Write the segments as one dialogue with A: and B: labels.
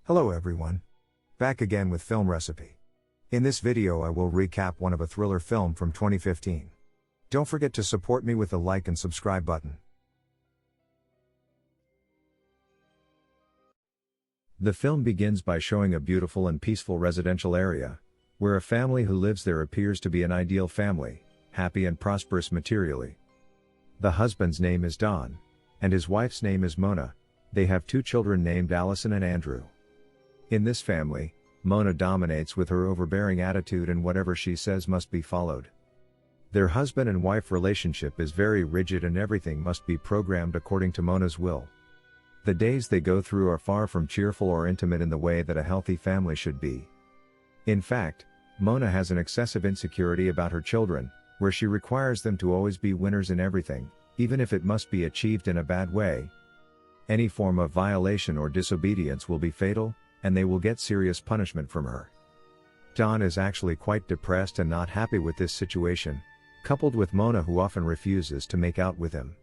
A: Hello everyone. Back again with Film Recipe. In this video I will recap one of a thriller film from 2015. Don't forget to support me with the like and subscribe button.
B: The film begins by showing a beautiful and peaceful residential area, where a family who lives there appears to be an ideal family, happy and prosperous materially. The husband's name is Don, and his wife's name is Mona. They have two children named Allison and Andrew. In this family, Mona dominates with her overbearing attitude, and whatever she says must be followed. Their husband and wife relationship is very rigid and everything must be programmed according to Mona's will. The days they go through are far from cheerful or intimate in the way that a healthy family should be. In fact, Mona has an excessive insecurity about her children, where she requires them to always be winners in everything, even if it must be achieved in a bad way. Any form of violation or disobedience will be fatal, and they will get serious punishment from her. Don is actually quite depressed and not happy with this situation, coupled with Mona who often refuses to make out with him.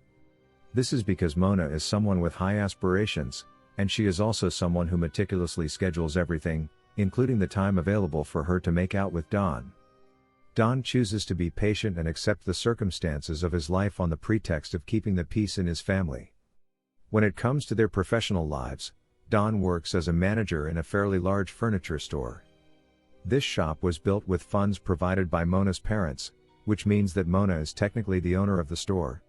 B: This is because Mona is someone with high aspirations, and she is also someone who meticulously schedules everything, including the time available for her to make out with Don. Don chooses to be patient and accept the circumstances of his life on the pretext of keeping the peace in his family. When it comes to their professional lives, Don works as a manager in a fairly large furniture store. This shop was built with funds provided by Mona's parents, which means that Mona is technically the owner of the store.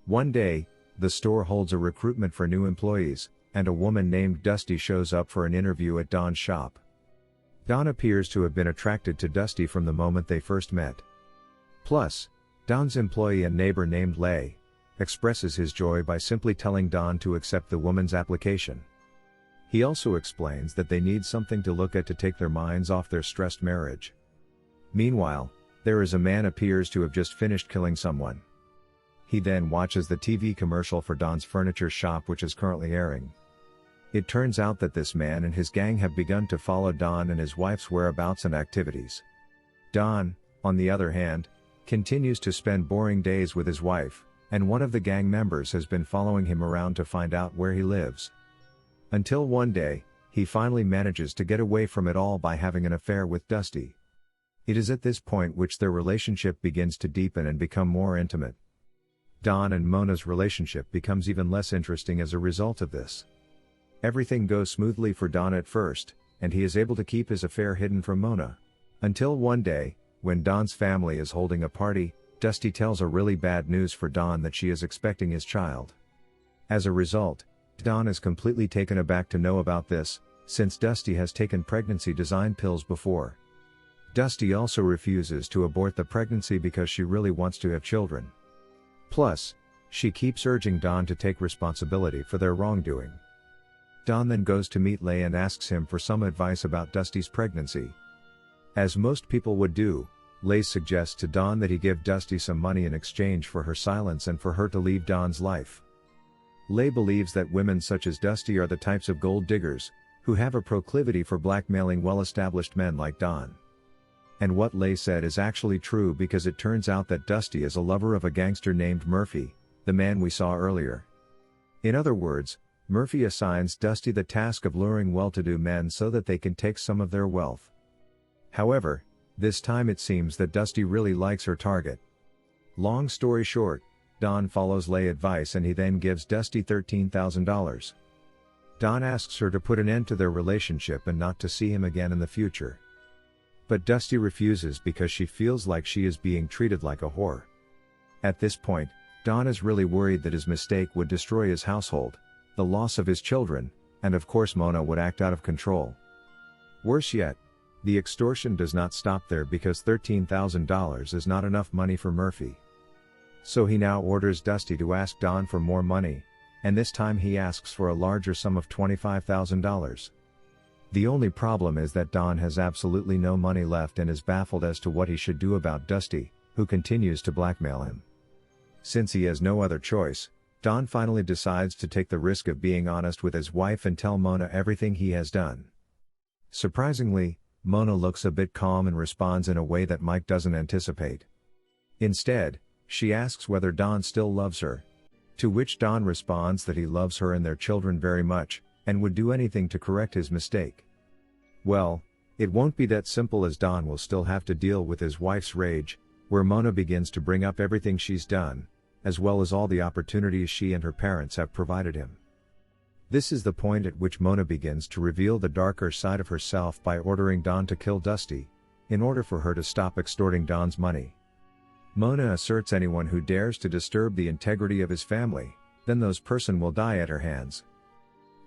B: One day, the store holds a recruitment for new employees, and a woman named Dusty shows up for an interview at Don's shop. Don appears to have been attracted to Dusty from the moment they first met. Plus, Don's employee and neighbor named Lay expresses his joy by simply telling Don to accept the woman's application. He also explains that they need something to look at to take their minds off their stressed marriage. Meanwhile, there is a man appears to have just finished killing someone. He then watches the TV commercial for Don's furniture shop, which is currently airing. It turns out that this man and his gang have begun to follow Don and his wife's whereabouts and activities. Don, on the other hand, continues to spend boring days with his wife, and one of the gang members has been following him around to find out where he lives. Until one day, he finally manages to get away from it all by having an affair with Dusty. It is at this point which their relationship begins to deepen and become more intimate. Don and Mona's relationship becomes even less interesting as a result of this. Everything goes smoothly for Don at first, and he is able to keep his affair hidden from Mona. Until one day, when Don's family is holding a party, Dusty tells a really bad news for Don that she is expecting his child. As a result, Don is completely taken aback to know about this, since Dusty has taken pregnancy design pills before. Dusty also refuses to abort the pregnancy because she really wants to have children. Plus, she keeps urging Don to take responsibility for their wrongdoing. Don then goes to meet Lay and asks him for some advice about Dusty's pregnancy. As most people would do, Lay suggests to Don that he give Dusty some money in exchange for her silence and for her to leave Don's life. Lay believes that women such as Dusty are the types of gold diggers, who have a proclivity for blackmailing well-established men like Don. And what Lay said is actually true, because it turns out that Dusty is a lover of a gangster named Murphy, the man we saw earlier. In other words, Murphy assigns Dusty the task of luring well-to-do men so that they can take some of their wealth. However, this time it seems that Dusty really likes her target. Long story short, Don follows Lay's advice and he then gives Dusty $13,000. Don asks her to put an end to their relationship and not to see him again in the future. But Dusty refuses because she feels like she is being treated like a whore. At this point, Don is really worried that his mistake would destroy his household, the loss of his children, and of course Mona would act out of control. Worse yet, the extortion does not stop there, because $13,000 is not enough money for Murphy. So he now orders Dusty to ask Don for more money, and this time he asks for a larger sum of $25,000. The only problem is that Don has absolutely no money left and is baffled as to what he should do about Dusty, who continues to blackmail him. Since he has no other choice, Don finally decides to take the risk of being honest with his wife and tell Mona everything he has done. Surprisingly, Mona looks a bit calm and responds in a way that Mike doesn't anticipate. Instead, she asks whether Don still loves her. To which Don responds that he loves her and their children very much, and would do anything to correct his mistake. Well, it won't be that simple, as Don will still have to deal with his wife's rage, where Mona begins to bring up everything she's done, as well as all the opportunities she and her parents have provided him. This is the point at which Mona begins to reveal the darker side of herself by ordering Don to kill Dusty, in order for her to stop extorting Don's money. Mona asserts anyone who dares to disturb the integrity of his family, then those person will die at her hands.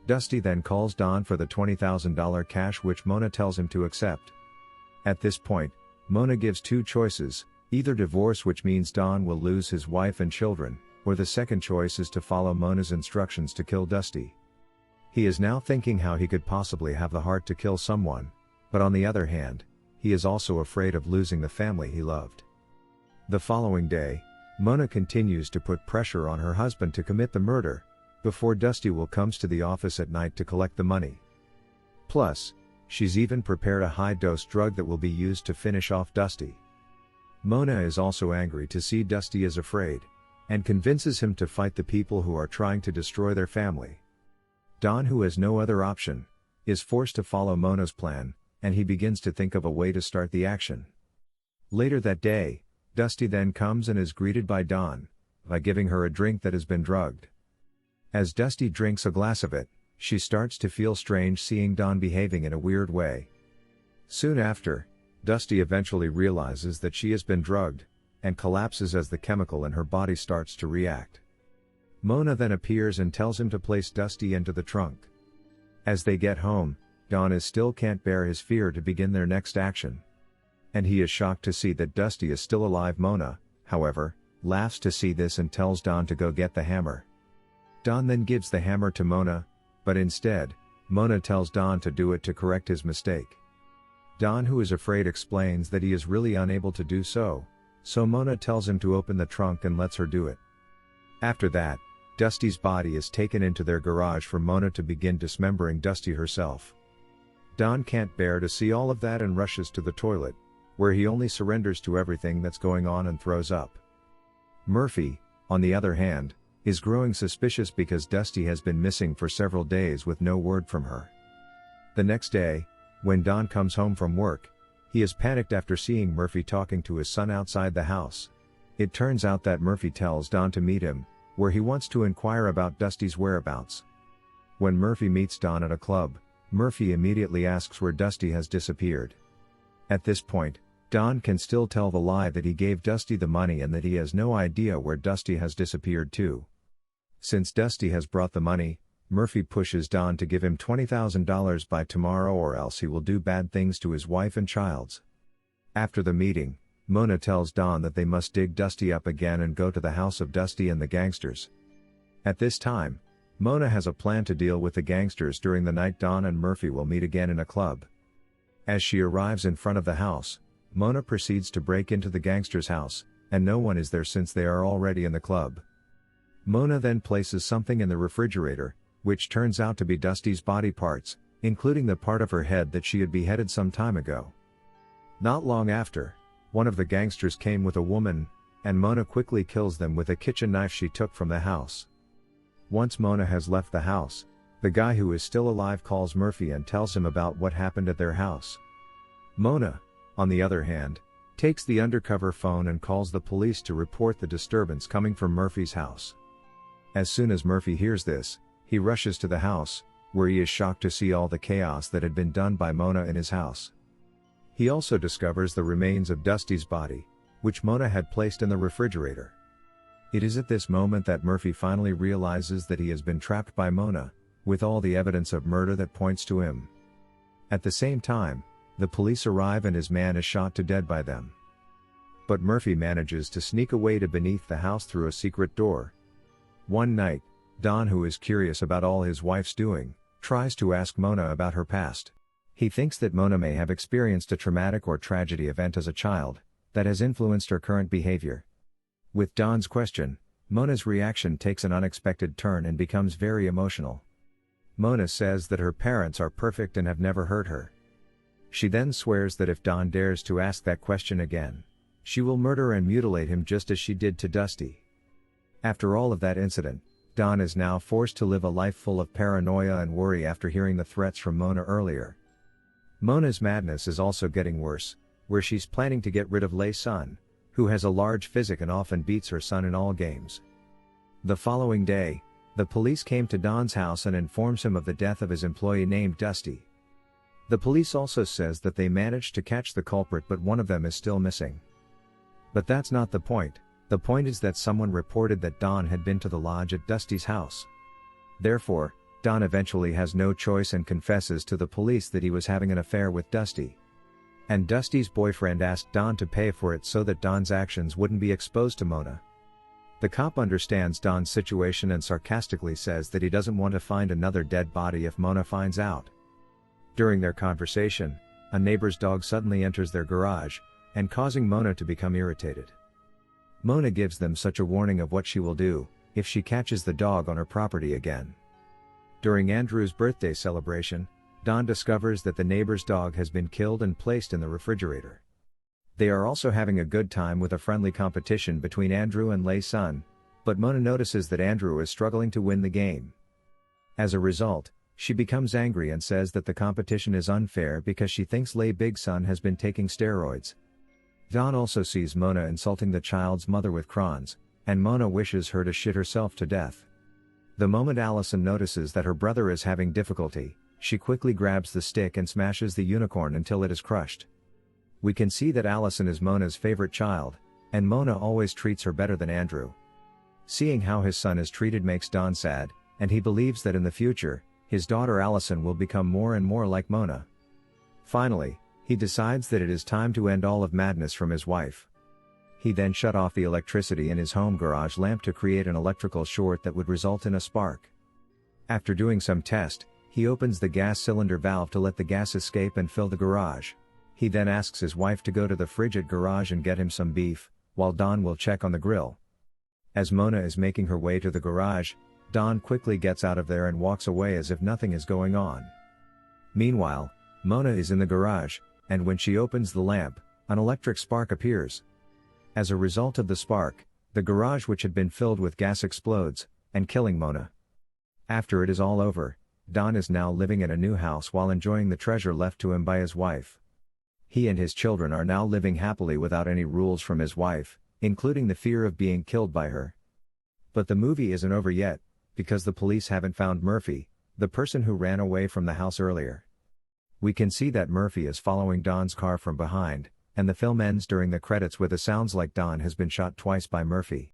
B: Dusty then calls Don for the $20,000 cash, which Mona tells him to accept. At this point, Mona gives two choices, either divorce, which means Don will lose his wife and children, or the second choice is to follow Mona's instructions to kill Dusty. He is now thinking how he could possibly have the heart to kill someone, but on the other hand, he is also afraid of losing the family he loved. The following day, Mona continues to put pressure on her husband to commit the murder, before Dusty comes to the office at night to collect the money. Plus, she's even prepared a high-dose drug that will be used to finish off Dusty. Mona is also angry to see Dusty is afraid, and convinces him to fight the people who are trying to destroy their family. Don, who has no other option, is forced to follow Mona's plan, and he begins to think of a way to start the action. Later that day, Dusty then comes and is greeted by Don, by giving her a drink that has been drugged. As Dusty drinks a glass of it, she starts to feel strange seeing Don behaving in a weird way. Soon after, Dusty eventually realizes that she has been drugged, and collapses as the chemical in her body starts to react. Mona then appears and tells him to place Dusty into the trunk. As they get home, Don still can't bear his fear to begin their next action. And he is shocked to see that Dusty is still alive. Mona, however, laughs to see this and tells Don to go get the hammer. Don then gives the hammer to Mona, but instead, Mona tells Don to do it to correct his mistake. Don, who is afraid, explains that he is really unable to do so, so Mona tells him to open the trunk and lets her do it. After that, Dusty's body is taken into their garage for Mona to begin dismembering Dusty herself. Don can't bear to see all of that and rushes to the toilet, where he only surrenders to everything that's going on and throws up. Murphy, on the other hand, is growing suspicious because Dusty has been missing for several days with no word from her. The next day, when Don comes home from work, he is panicked after seeing Murphy talking to his son outside the house. It turns out that Murphy tells Don to meet him, where he wants to inquire about Dusty's whereabouts. When Murphy meets Don at a club, Murphy immediately asks where Dusty has disappeared. At this point, Don can still tell the lie that he gave Dusty the money and that he has no idea where Dusty has disappeared to. Since Dusty has brought the money, Murphy pushes Don to give him $20,000 by tomorrow, or else he will do bad things to his wife and childs. After the meeting, Mona tells Don that they must dig Dusty up again and go to the house of Dusty and the gangsters. At this time, Mona has a plan to deal with the gangsters during the night. Don and Murphy will meet again in a club. As she arrives in front of the house, Mona proceeds to break into the gangsters' house, and no one is there since they are already in the club. Mona then places something in the refrigerator, which turns out to be Dusty's body parts, including the part of her head that she had beheaded some time ago. Not long after, one of the gangsters came with a woman, and Mona quickly kills them with a kitchen knife she took from the house. Once Mona has left the house, the guy who is still alive calls Murphy and tells him about what happened at their house. Mona, on the other hand, takes the undercover phone and calls the police to report the disturbance coming from Murphy's house. As soon as Murphy hears this, he rushes to the house, where he is shocked to see all the chaos that had been done by Mona in his house. He also discovers the remains of Dusty's body, which Mona had placed in the refrigerator. It is at this moment that Murphy finally realizes that he has been trapped by Mona, with all the evidence of murder that points to him. At the same time, the police arrive and his man is shot to death by them. But Murphy manages to sneak away to beneath the house through a secret door. One night, Don, who is curious about all his wife's doing, tries to ask Mona about her past. He thinks that Mona may have experienced a traumatic or tragedy event as a child, that has influenced her current behavior. With Don's question, Mona's reaction takes an unexpected turn and becomes very emotional. Mona says that her parents are perfect and have never hurt her. She then swears that if Don dares to ask that question again, she will murder and mutilate him just as she did to Dusty. After all of that incident, Don is now forced to live a life full of paranoia and worry after hearing the threats from Mona earlier. Mona's madness is also getting worse, where she's planning to get rid of Lei's son, who has a large physique and often beats her son in all games. The following day, the police came to Don's house and informs him of the death of his employee named Dusty. The police also says that they managed to catch the culprit, but one of them is still missing. But that's not the point. The point is that someone reported that Don had been to the lodge at Dusty's house. Therefore, Don eventually has no choice and confesses to the police that he was having an affair with Dusty. And Dusty's boyfriend asked Don to pay for it so that Don's actions wouldn't be exposed to Mona. The cop understands Don's situation and sarcastically says that he doesn't want to find another dead body if Mona finds out. During their conversation, a neighbor's dog suddenly enters their garage, and causing Mona to become irritated. Mona gives them such a warning of what she will do if she catches the dog on her property again. During Andrew's birthday celebration, Don discovers that the neighbor's dog has been killed and placed in the refrigerator. They are also having a good time with a friendly competition between Andrew and Lei's son, but Mona notices that Andrew is struggling to win the game. As a result, she becomes angry and says that the competition is unfair because she thinks Lei's big son has been taking steroids. Don also sees Mona insulting the child's mother with crayons, and Mona wishes her to shit herself to death. The moment Allison notices that her brother is having difficulty, she quickly grabs the stick and smashes the unicorn until it is crushed. We can see that Allison is Mona's favorite child, and Mona always treats her better than Andrew. Seeing how his son is treated makes Don sad, and he believes that in the future, his daughter Allison will become more and more like Mona. Finally, he decides that it is time to end all of madness from his wife. He then shut off the electricity in his home garage lamp to create an electrical short that would result in a spark. After doing some test, he opens the gas cylinder valve to let the gas escape and fill the garage. He then asks his wife to go to the fridge at garage and get him some beef, while Don will check on the grill. As Mona is making her way to the garage, Don quickly gets out of there and walks away as if nothing is going on. Meanwhile, Mona is in the garage, and when she opens the lamp, an electric spark appears. As a result of the spark, the garage which had been filled with gas explodes, and killing Mona. After it is all over, Don is now living in a new house while enjoying the treasure left to him by his wife. He and his children are now living happily without any rules from his wife, including the fear of being killed by her. But the movie isn't over yet, because the police haven't found Murphy, the person who ran away from the house earlier. We can see that Murphy is following Don's car from behind, and the film ends during the credits with a sounds like Don has been shot twice by Murphy.